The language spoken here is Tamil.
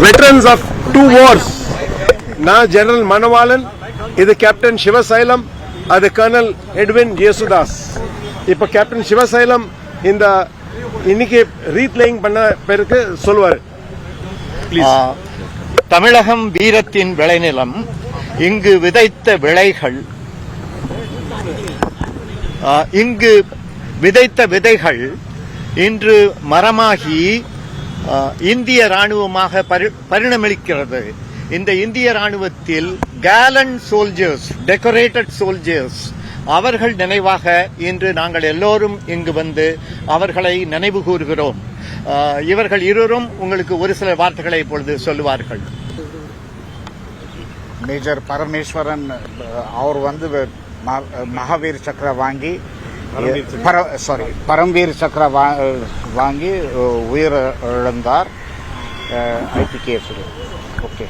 veterans of 2 wars. Now General Manavalan, இது Captain Shivasailam, அது Colonel Edwin Jesudas. இப்ப Captain Shivasailam இந்த இன்னைக்கு ரீப்ளேயிங் பண்ண பேருக்கு சொல்வார். தமிழகம் வீரத்தின் விளைநிலம். இங்கு விதைத்த விளைகள், இங்கு விதைத்த விதைகள் இன்று மரமாகி இந்திய ராணுவமாக பரிணமிக்கிறது. இந்த இந்திய ராணுவத்தில் கேலண்ட் சோல்ஜர்ஸ், டெக்கரேட்டட் சோல்ஜர்ஸ், அவர்கள் நினைவாக இன்று நாங்கள் எல்லோரும் இங்கு வந்து அவர்களை நினைவு கூறுகிறோம். இவர்கள் இருவரும் உங்களுக்கு ஒரு சில வார்த்தைகளை இப்பொழுது சொல்லுவார்கள். மேஜர் பரமேஸ்வரன் அவர் வந்து மகாவீர் சக்கர வாங்கி பரம்வீர் சக்கர வாங்கி உயிரிழந்தார் ஐபிகேஎஸ். ஓகே.